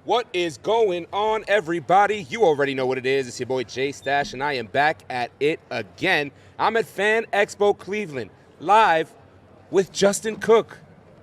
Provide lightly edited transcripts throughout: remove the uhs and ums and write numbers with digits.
What is going on, everybody? You already know what it is. It's your boy Jay Stash, and I am back at it again. I'm at Fan Expo Cleveland, live with Justin Cook.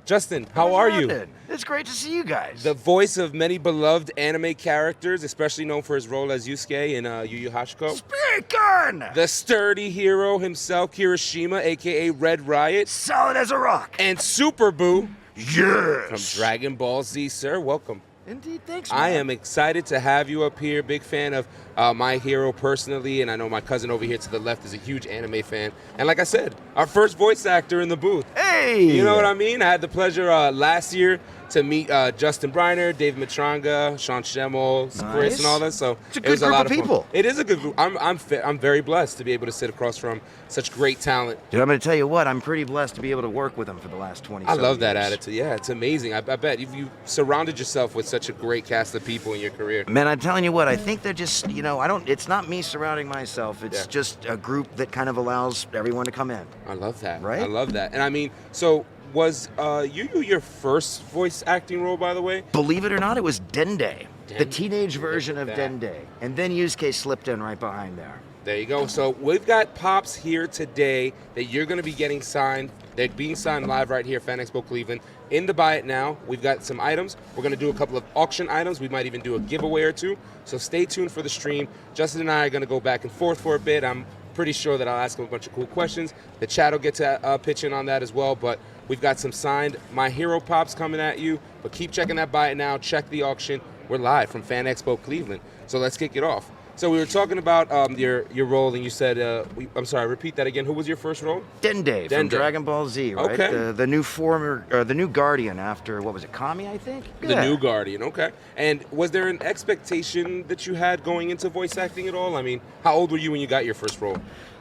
Justin, how are you? It's great to see you guys. The voice of many beloved anime characters, especially known for his role as Yusuke in Yu Yu Hakusho. Speaking! The sturdy hero himself, Kirishima, a.k.a. Red Riot. Solid as a rock. And Super Boo. Yes! From Dragon Ball Z, sir. Welcome. Indeed, thanks, man. I am excited to have you up here. Big fan of my hero personally, and I know my cousin over here to the left is a huge anime fan. And like I said, our first voice actor in the booth. Hey! You know what I mean? I had the pleasure last year to meet Justin Briner, Dave Matranga, Sean Schemmel, Chris, and all that. So it's a good group of people. It is a good group. I'm very blessed to be able to sit across from such great talent. Dude, I'm going to tell you what, I'm pretty blessed to be able to work with them for the last 20 years. I love that attitude. Yeah, it's amazing. I bet if you surrounded yourself with such a great cast of people in your career. Man, I'm telling you what, I think they're just, it's not me surrounding myself. It's just a group that kind of allows everyone to come in. I love that. Right? I love that. And I mean, so was Yu Yu your first voice acting role, by the way? Believe it or not, it was Dende, the teenage version of Dende. And then Yusuke slipped in right behind there. There you go. So we've got Pops here today that you're going to be getting signed. They're being signed live right here, Fan Expo Cleveland. In the Buy It Now, we've got some items. We're going to do a couple of auction items. We might even do a giveaway or two. So stay tuned for the stream. Justin and I are going to go back and forth for a bit. I'm pretty sure that I'll ask him a bunch of cool questions. The chat will get to pitch in on that as well. But we've got some signed My Hero Pops coming at you. But keep checking that Buy It Now. Check the auction. We're live from Fan Expo Cleveland. So let's kick it off. So we were talking about your role, and you said, I'm sorry, repeat that again. Who was your first role? Dende from Dragon Ball Z, right? Okay. The new Guardian after, what was it, Kami, I think? The new Guardian, okay. And was there an expectation that you had going into voice acting at all? I mean, how old were you when you got your first role?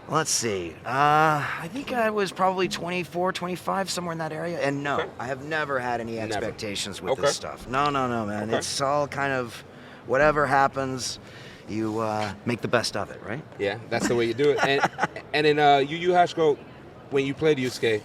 Let's see. I think I was probably 24, 25, somewhere in that area. And no, I have never had any expectations with this stuff. No, man. Okay. It's all kind of whatever happens. You make the best of it, right? Yeah, that's the way you do it. And in Yu Yu Hakusho, when you played Yusuke,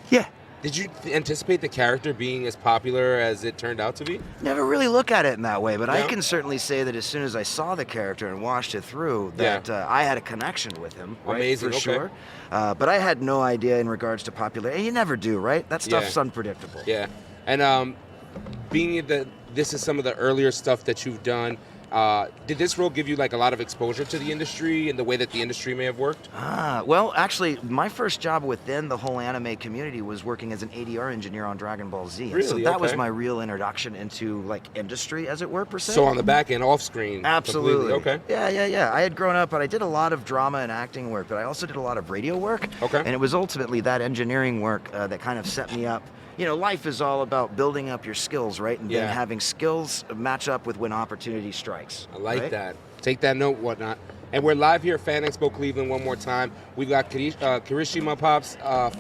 did you anticipate the character being as popular as it turned out to be? Never really look at it in that way, but I can certainly say that as soon as I saw the character and watched it through, that I had a connection with him, right? Amazing, for sure. But I had no idea in regards to popularity. You never do, right? That stuff's unpredictable. Yeah, and being that this is some of the earlier stuff that you've done, did this role give you like a lot of exposure to the industry and the way that the industry may have worked? Well, actually, my first job within the whole anime community was working as an ADR engineer on Dragon Ball Z. Really? So that was my real introduction into like industry, as it were, per se. So on the back end, off screen. Absolutely. Completely. Okay. Yeah. I had grown up, but I did a lot of drama and acting work, but I also did a lot of radio work. Okay. And it was ultimately that engineering work that kind of set me up. You know, life is all about building up your skills, right? And then having skills match up with when opportunity strikes. I like that. Take that note, whatnot. And we're live here at Fan Expo Cleveland one more time. We've got Kirishima Pops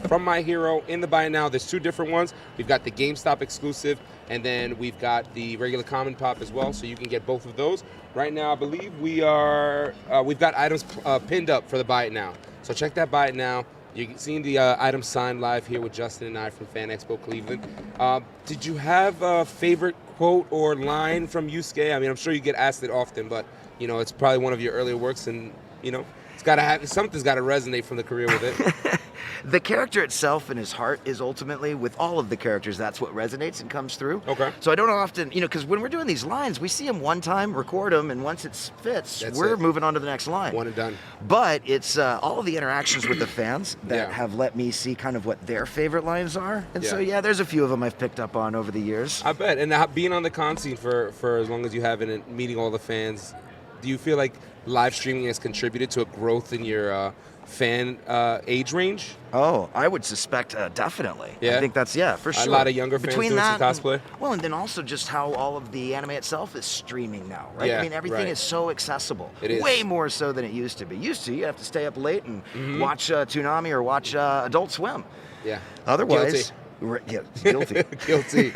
from My Hero in the Buy It Now. There's two different ones. We've got the GameStop exclusive, and then we've got the regular common pop as well, so you can get both of those. Right now, I believe we've got items pinned up for the Buy It Now. So check that Buy It Now. You're seeing the items signed live here with Justin and I from Fan Expo Cleveland. Did you have a favorite quote or line from Yusuke? I mean, I'm sure you get asked it often, but it's probably one of your earlier works, and it's got to have something's got to resonate from the career with it. The character itself and his heart is ultimately, with all of the characters, that's what resonates and comes through. Okay. So I don't often, because when we're doing these lines, we see them one time, record them, and once it fits, we're moving on to the next line. One and done. But it's all of the interactions with the fans that have let me see kind of what their favorite lines are. And so, there's a few of them I've picked up on over the years. I bet. And being on the con scene for as long as you have and meeting all the fans, do you feel like live streaming has contributed to a growth in your fan age range? Oh, I would suspect definitely. Yeah? I think that's, for sure. A lot of younger fans doing some cosplay? Well, and then also just how all of the anime itself is streaming now, right? Yeah, I mean, everything is so accessible. It is. Way more so than it used to be. You have to stay up late and watch Toonami or watch Adult Swim. Yeah. Otherwise, Yeah, guilty. Guilty.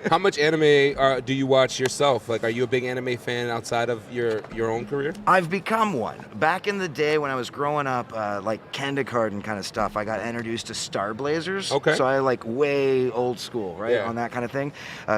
How much anime do you watch yourself? Like, are you a big anime fan outside of your own career? I've become one. Back in the day when I was growing up, like kindergarten kind of stuff, I got introduced to Star Blazers. Okay. So I like way old school, right, Yeah. on that kind of thing.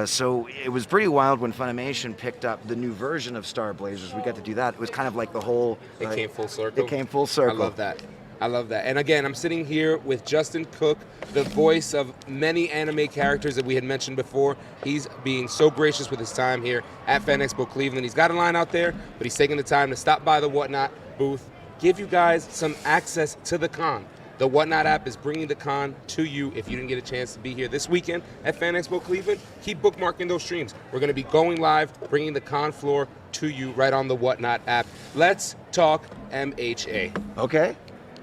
So it was pretty wild when Funimation picked up the new version of Star Blazers. We got to do that. It was kind of like the whole... It came full circle. It came full circle. I love that. I love that. And again, I'm sitting here with Justin Cook, the voice of many anime characters that we had mentioned before. He's being so gracious with his time here at Fan Expo Cleveland. He's got a line out there, but he's taking the time to stop by the Whatnot booth, give you guys some access to the con. The Whatnot app is bringing the con to you. If you didn't get a chance to be here this weekend at Fan Expo Cleveland, keep bookmarking those streams. We're going to be going live, bringing the con floor to you right on the Whatnot app. Let's talk MHA. Okay.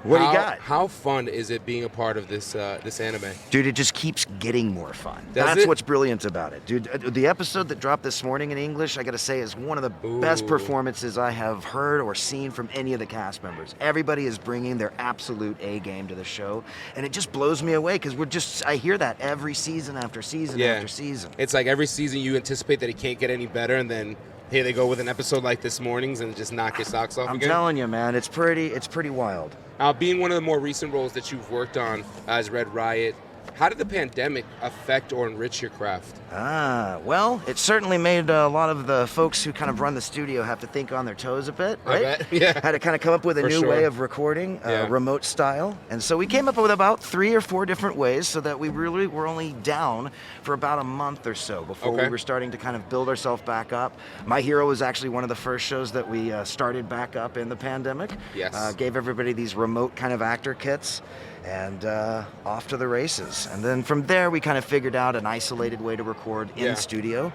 What do you got? How fun is it being a part of this this anime? Dude, it just keeps getting more fun. Does That's it? what's brilliant about it. Dude, the episode that dropped this morning in English, I gotta say, is one of the best performances I have heard or seen from any of the cast members. Everybody is bringing their absolute A game to the show, and it just blows me away because I hear that every season after season after season. It's like every season you anticipate that it can't get any better, and then here they go with an episode like this morning's and just knock your socks off I'm again. telling you, man, it's pretty wild. Being one of the more recent roles that you've worked on as Red Riot, how did the pandemic affect or enrich your craft? Well, it certainly made a lot of the folks who kind of run the studio have to think on their toes a bit, right? I bet. Yeah. Had to kind of come up with a For new sure. way of recording, Yeah. remote style. And so we came up with about 3 or 4 different ways so that we really were only down for about a month or so before we were starting to kind of build ourselves back up. My Hero was actually one of the first shows that we started back up in the pandemic. Yes. Gave everybody these remote kind of actor kits. And off to the races. And then from there, we kind of figured out an isolated way to record in studio.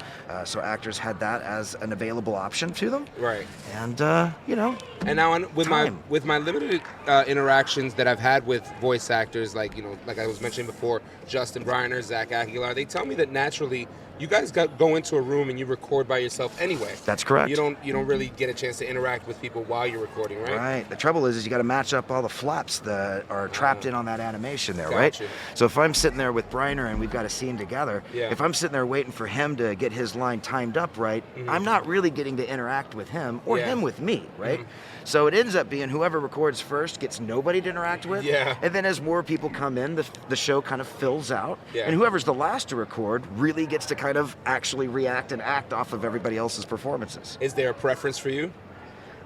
So actors had that as an available option to them. Right. And, And now with time. my limited interactions that I've had with voice actors, like I was mentioning before, Justin Briner, Zach Aguilar, they tell me that naturally you guys go into a room and you record by yourself anyway. That's correct. You don't really get a chance to interact with people while you're recording, right? Right. The trouble is you got to match up all the flaps that are trapped in on that animation there, right? Gotcha. So if I'm sitting there with Briner and we've got a scene together, Yeah. if I'm sitting there waiting for him to get his line timed up right, I'm not really getting to interact with him or him with me, right? So it ends up being whoever records first gets nobody to interact with. Yeah. And then as more people come in, the show kind of fills out. Yeah. And whoever's the last to record really gets to kind of actually react and act off of everybody else's performances. Is there a preference for you?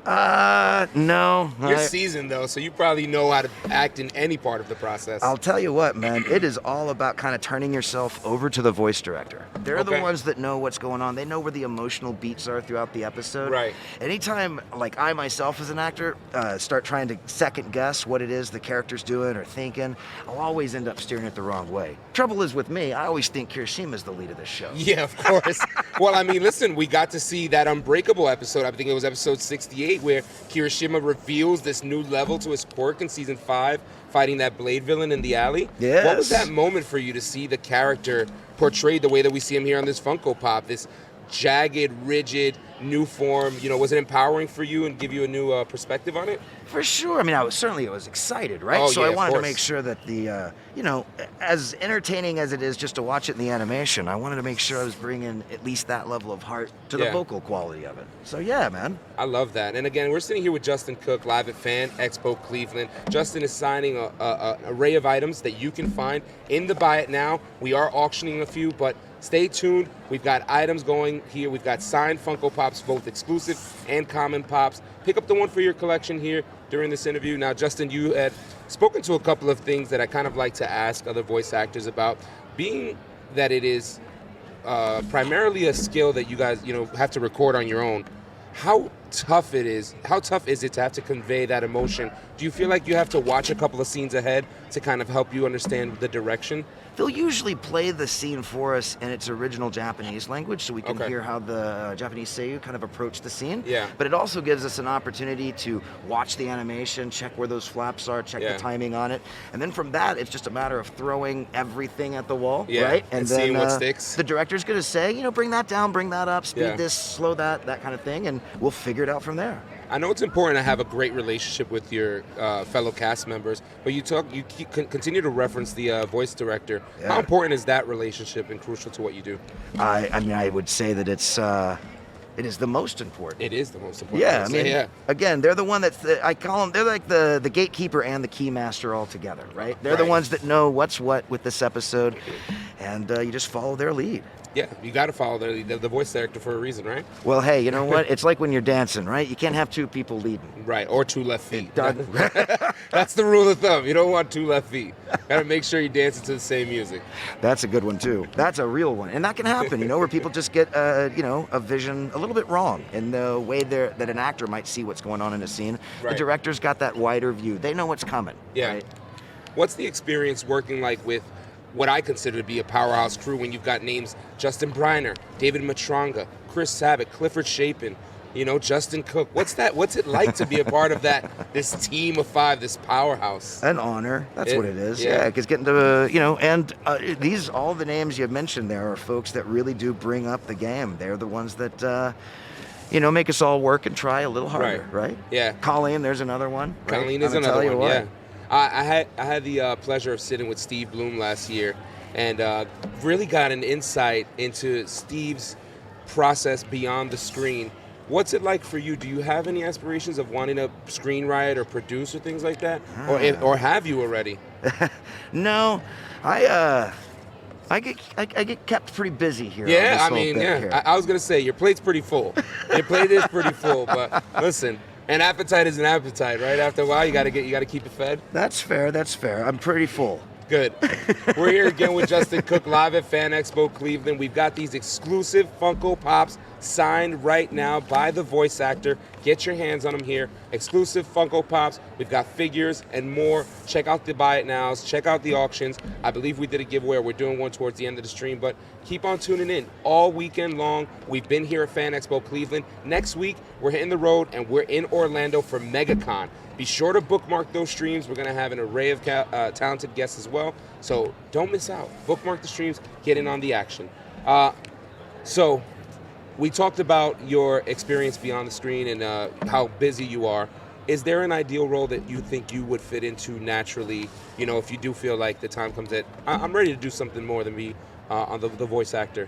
No. You're seasoned though, so you probably know how to act in any part of the process. I'll tell you what, man, it is all about kind of turning yourself over to the voice director. They're the ones that know what's going on. They know where the emotional beats are throughout the episode. Right. Anytime, like I myself as an actor, start trying to second guess what it is the character's doing or thinking, I'll always end up steering it the wrong way. Trouble is with me, I always think Kirishima's the lead of this show. Yeah, of course. Well, I mean, listen, we got to see that Unbreakable episode. I think it was episode 68, where Kirishima reveals this new level to his quirk in season 5, fighting that Blade villain in the alley. Yes. What was that moment for you to see the character portrayed the way that we see him here on this Funko Pop? This jagged, rigid, new form. Was it empowering for you and give you a new perspective on it? For sure. I mean, I was excited, right? Oh, so yeah, I of wanted to course. make sure that the, as entertaining as it is just to watch it in the animation, I wanted to make sure I was bringing at least that level of heart to the vocal quality of it. So yeah, man. I love that. And again, we're sitting here with Justin Cook live at Fan Expo Cleveland. Justin is signing an array of items that you can find in the Buy It Now. We are auctioning a few, but stay tuned. We've got items going here. We've got signed Funko Pops, both exclusive and common Pops. Pick up the one for your collection here during this interview. Now, Justin, you had spoken to a couple of things that I kind of like to ask other voice actors about. Being that it is primarily a skill that you guys, have to record on your own, how tough is it to have to convey that emotion? Do you feel like you have to watch a couple of scenes ahead to kind of help you understand the direction? They'll usually play the scene for us in its original Japanese language so we can hear how the Japanese seiyuu kind of approach the scene. Yeah. But it also gives us an opportunity to watch the animation, check where those flaps are, check the timing on it. And then from that, it's just a matter of throwing everything at the wall, right? And then, seeing what sticks. The director's going to say, bring that down, bring that up, speed this, slow that kind of thing, and we'll figure figure it out from there. I know it's important to have a great relationship with your fellow cast members, but you continue to reference the voice director. Yeah. How important is that relationship and crucial to what you do? I mean, I would say that it is the most important. It is the most important. Yeah, I mean, again, they're the one I call them, they're like the gatekeeper and the keymaster all together, right? They're the ones that know what's what with this episode, and you just follow their lead. Yeah, you got to follow the voice director for a reason, right? Well, hey, you know what? It's like when you're dancing, right? You can't have two people leading. Right, or two left feet. That's the rule of thumb. You don't want two left feet. Got to make sure you're dancing to the same music. That's a good one, too. That's a real one. And that can happen, where people just get, a vision a little bit wrong in the way that an actor might see what's going on in a scene. Right. The director's got that wider view. They know what's coming. Yeah. Right? What's the experience working like with what I consider to be a powerhouse crew when you've got names Justin Briner, David Matranga, Chris Sabat, Clifford Chapin, Justin Cook. What's it like to be a part of this team of 5, this powerhouse? An honor. That's what it is. Yeah, because getting to, all the names you've mentioned there are folks that really do bring up the game. They're the ones that, make us all work and try a little harder, right? Yeah. Colleen, there's another one. Right? Colleen is another one, yeah. I had the pleasure of sitting with Steve Bloom last year and really got an insight into Steve's process beyond the screen. What's it like for you? Do you have any aspirations of wanting to screenwrite or produce or things like that? Or have you already? No, I get kept pretty busy here. Yeah, I was going to say, your plate's pretty full. Your plate is pretty full, but listen, an appetite is an appetite, right? After a while, you got to keep it fed. That's fair. I'm pretty full. Good. We're here again with Justin Cook live at Fan Expo Cleveland. We've got these exclusive Funko Pops signed right now by the voice actor. Get your hands on them here. Exclusive Funko Pops. We've got figures and more. Check out the buy it nows. Check out the auctions. I believe we did a giveaway. We're doing one towards the end of the stream, but keep on tuning in all weekend long. We've been here at Fan Expo Cleveland. Next week, we're hitting the road and we're in Orlando for MegaCon. Be sure to bookmark those streams. We're going to have an array of talented guests as well. So don't miss out. Bookmark the streams. Get in on the action. So we talked about your experience beyond the screen and how busy you are. Is there an ideal role that you think you would fit into naturally, if you do feel like the time comes that I'm ready to do something more than be on the voice actor?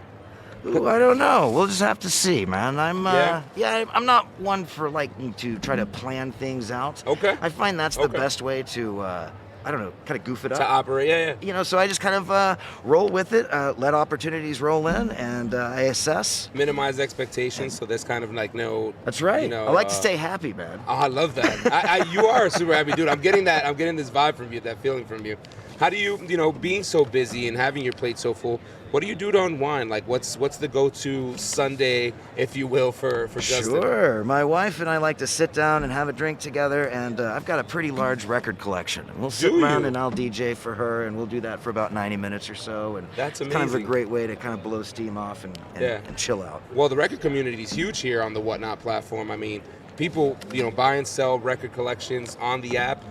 Ooh, I don't know. We'll just have to see, man. I'm not one for liking to try to plan things out. Okay. I find that's the best way to kind of goof it up. To operate, yeah. So I just kind of roll with it, let opportunities roll in, and I assess. Minimize expectations, so there's kind of like no. That's right. I like to stay happy, man. Oh, I love that. You are a super happy dude. I'm getting that. I'm getting this vibe from you, that feeling from you. How do you, being so busy and having your plate so full, what do you do to unwind? Like, what's the go-to Sunday, if you will, for Justin? Sure. My wife and I like to sit down and have a drink together, and I've got a pretty large record collection. We'll sit around and I'll DJ for her, and we'll do that for about 90 minutes or so. And that's amazing. It's kind of a great way to kind of blow steam off and chill out. Well, the record community is huge here on the Whatnot platform. I mean, people, buy and sell record collections on the app.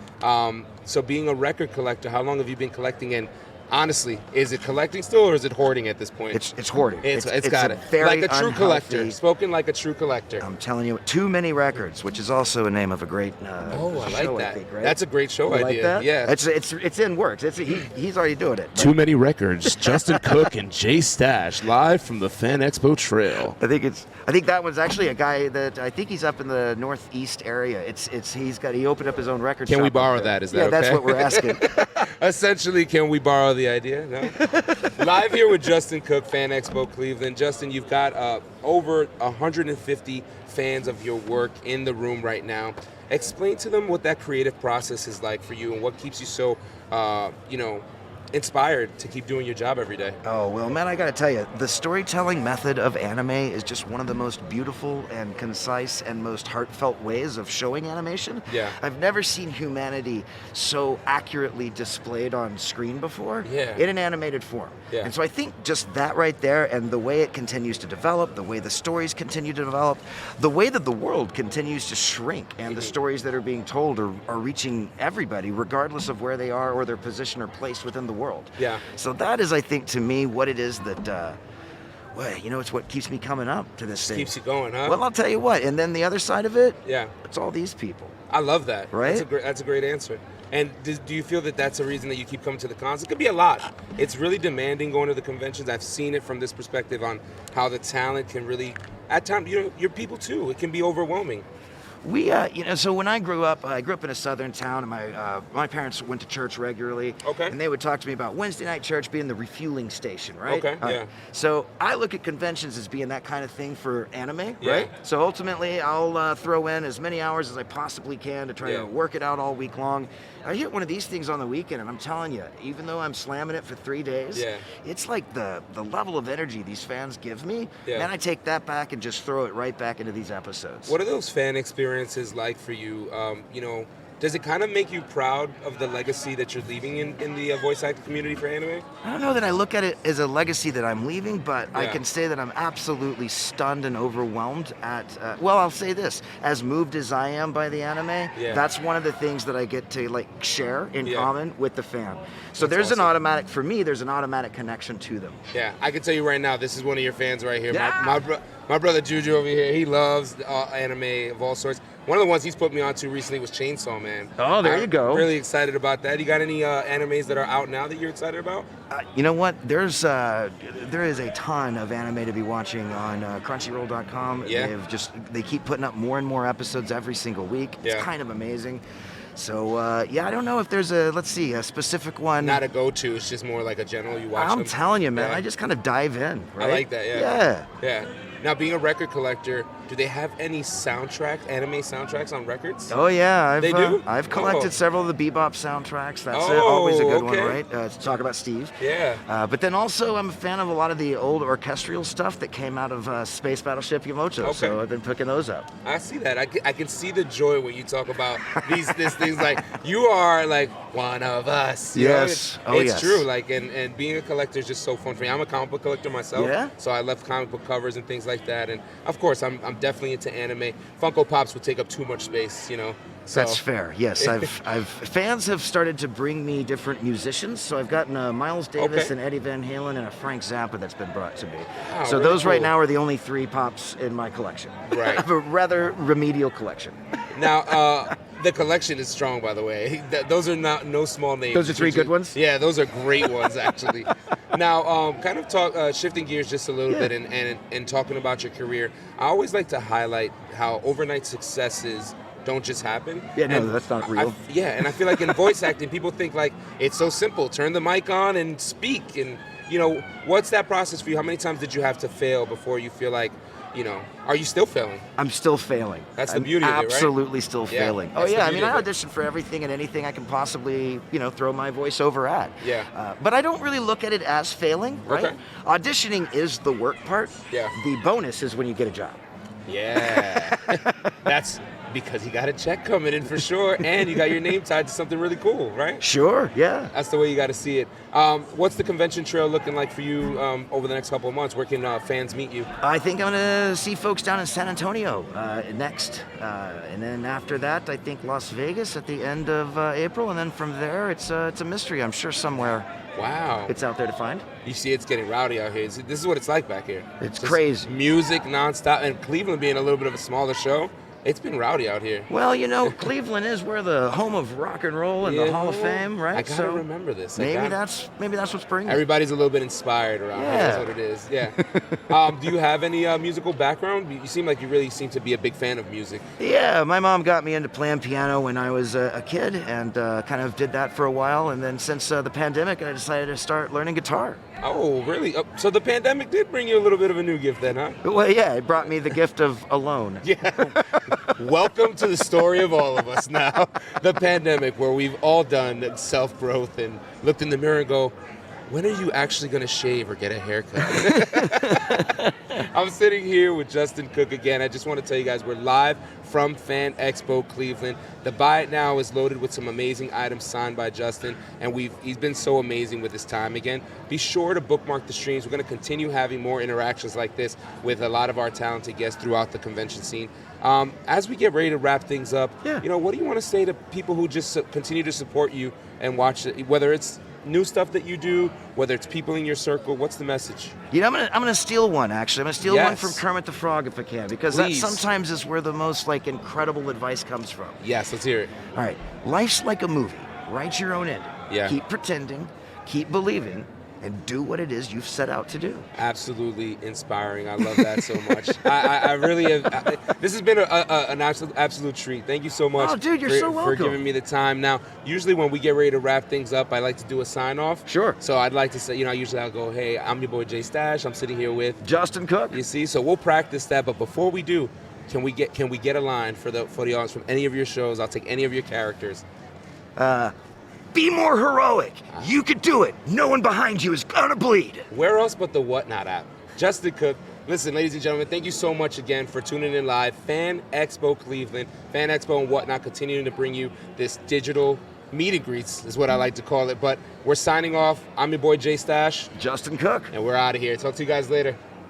So being a record collector, how long have you been collecting? And honestly, is it collecting still or is it hoarding at this point? It's hoarding. It's got it. Like a true collector. Spoken like a true collector. I'm telling you, Too Many Records, which is also a name of a great I like show, that. I think, right? That's a great show idea. Like that? Yeah. It's in works. He's already doing it. Too Many Records. Justin Cook and Jay Stash live from the Fan Expo Trail. I think that was actually a guy that I think he's up in the northeast area. He opened up his own record shop. Can we borrow that? Is that okay? Yeah, that's what we're asking. Essentially, can we borrow the idea? No? Live here with Justin Cook, Fan Expo Cleveland. Justin, you've got over 150 fans of your work in the room right now. Explain to them what that creative process is like for you and what keeps you so, inspired to keep doing your job every day. Oh, well, man, I gotta tell you, the storytelling method of anime is just one of the most beautiful and concise and most heartfelt ways of showing animation. Yeah. I've never seen humanity so accurately displayed on screen before in an animated form. Yeah. And so I think just that right there and the way it continues to develop, the way the stories continue to develop, the way that the world continues to shrink and the stories that are being told are reaching everybody regardless of where they are or their position or place within the world. Yeah. So that is, I think, to me, what it is that well, it's what keeps me coming up to this thing. Keeps you going, huh? Well, I'll tell you what. And then the other side of it, yeah. it's all these people. I love that. Right? That's a great answer. And do you feel that that's a reason that you keep coming to the cons? It could be a lot. It's really demanding going to the conventions. I've seen it from this perspective on how the talent can really, at times, your people too. It can be overwhelming. We, so when I grew up in a southern town, and my parents went to church regularly. Okay. And they would talk to me about Wednesday night church being the refueling station, right? Okay, yeah. So I look at conventions as being that kind of thing for anime, Yeah. right? So ultimately, I'll throw in as many hours as I possibly can to try Yeah. to work it out all week long. I hit one of these things on the weekend, and I'm telling you, even though I'm slamming it for 3 days, Yeah. it's like the level of energy these fans give me, Yeah. and I take that back and just throw it right back into these episodes. What are those fan experiences like for you? Does it kind of make you proud of the legacy that you're leaving in the voice acting community for anime? I don't know that I look at it as a legacy that I'm leaving, but I Yeah. can say that I'm absolutely stunned and overwhelmed at, I'll say this, as moved as I am by the anime, Yeah. that's one of the things that I get to share in Yeah. common with the fan. So That's there's awesome. an automatic, for me, there's an automatic connection to them. Yeah, I can tell you right now, this is one of your fans right here. Yeah. My brother Juju over here, he loves anime of all sorts. One of the ones he's put me onto recently was Chainsaw Man. Oh, there you go. I'm really excited about that. You got any animes that are out now that you're excited about? You know what? There is a ton of anime to be watching on Crunchyroll.com. Yeah. They keep putting up more and more episodes every single week. It's Yeah. kind of amazing. So I don't know if there's a specific one. Not a go-to. It's just more like a general. You watch I'm them. telling you, man. Yeah. I just kind of dive in. Right? I like that. Yeah. Yeah. Yeah. Now, being a record collector, do they have any anime soundtracks on records? Oh yeah, They do? I've collected Oh. several of the Bebop soundtracks. That's Oh, always a good one, okay. right? To talk about Steve. Yeah. But then also, I'm a fan of a lot of the old orchestral stuff that came out of Space Battleship Yamato. Okay. So I've been picking those up. I see that. I can see the joy when you talk about these things like you are like one of us. You know? Yes. It's Yes. true. Like and being a collector is just so fun for me. I'm a comic book collector myself. Yeah? So I love comic book covers and things like that. And of course, I'm definitely into anime. Funko Pops would take up too much space, So That's fair. Yes, fans have started to bring me different musicians. So I've gotten a Miles Davis, Okay. and Eddie Van Halen, and a Frank Zappa that's been brought to me. Wow, So really those right cool. now are the only 3 pops in my collection. Right. I have a rather remedial collection. Now, the collection is strong, by the way. Those are no small names. Those are 3 good ones? Yeah, those are great ones, actually. Now, kind of shifting gears just a little bit and talking about your career, I always like to highlight how overnight successes don't just happen. Yeah, no, And that's not real. and I feel like in voice acting, people think like it's so simple. Turn the mic on and speak. And, what's that process for you? How many times did you have to fail before you feel like, are you still failing? I'm still failing. That's the I'm beauty of it, right? absolutely still Yeah, failing. Oh that's the yeah, I beauty mean, I of it. audition for everything and anything I can possibly, throw my voice over at. Yeah. But I don't really look at it as failing, right? Okay. Auditioning is the work part. Yeah. The bonus is when you get a job. Yeah. That's because you got a check coming in for sure, and you got your name tied to something really cool, right? Sure. Yeah. That's the way you got to see it. What's the convention trail looking like for you over the next couple of months? Where can fans meet you? I think I'm gonna see folks down in San Antonio next, and then after that, I think Las Vegas at the end of April, and then from there, it's a mystery. I'm sure somewhere Wow. it's out there to find. You see it's getting rowdy out here. This is what it's like back here. It's Just crazy. Music nonstop, and Cleveland being a little bit of a smaller show, it's been rowdy out here. Well, Cleveland is where the home of rock and roll and the Hall of Fame, right? I gotta remember this. Maybe that's what's bringing it. Everybody's a little bit inspired around here. That's what it is. Yeah. Do you have any musical background? You seem like you really seem to be a big fan of music. Yeah, my mom got me into playing piano when I was a kid, and kind of did that for a while. And then since the pandemic, I decided to start learning guitar. Oh, really? So the pandemic did bring you a little bit of a new gift then, huh? Well, yeah, it brought me the gift of alone. Yeah. Welcome to the story of all of us now. The pandemic, where we've all done self-growth and looked in the mirror and go, when are you actually going to shave or get a haircut? I'm sitting here with Justin Cook again. I just want to tell you guys we're live from Fan Expo Cleveland. The Buy It Now is loaded with some amazing items signed by Justin, and he's been so amazing with his time again. Be sure to bookmark the streams. We're going to continue having more interactions like this with a lot of our talented guests throughout the convention scene. As we get ready to wrap things up, what do you want to say to people who just continue to support you and watch it, whether it's new stuff that you do, whether it's people in your circle, what's the message? You know, I'm gonna steal one actually. I'm gonna steal one Yes. from Kermit the Frog if I can, because Please. that sometimes is where the most like incredible advice comes from. Yes, let's hear it. All right, life's like a movie. Write your own ending. Yeah. Keep pretending, keep believing, and do what it is you've set out to do. Absolutely inspiring. I love that so much. I really have. This has been an absolute treat. Thank you so much. Oh, dude, you're for, so for welcome. giving me the time. Now, usually when we get ready to wrap things up, I like to do a sign off. Sure. So I'd like to say, usually I'll go, hey, I'm your boy Jay Stash. I'm sitting here with Justin Cook. You see, so we'll practice that. But before we do, can we get a line for the audience from any of your shows? I'll take any of your characters. Be more heroic. You could do it. No one behind you is gonna bleed. Where else but the Whatnot app? Justin Cook. Listen, ladies and gentlemen, thank you so much again for tuning in live. Fan Expo Cleveland, Fan Expo and Whatnot, continuing to bring you this digital meet and greets is what I like to call it. But we're signing off. I'm your boy Jay Stash. Justin Cook. And we're out of here. Talk to you guys later.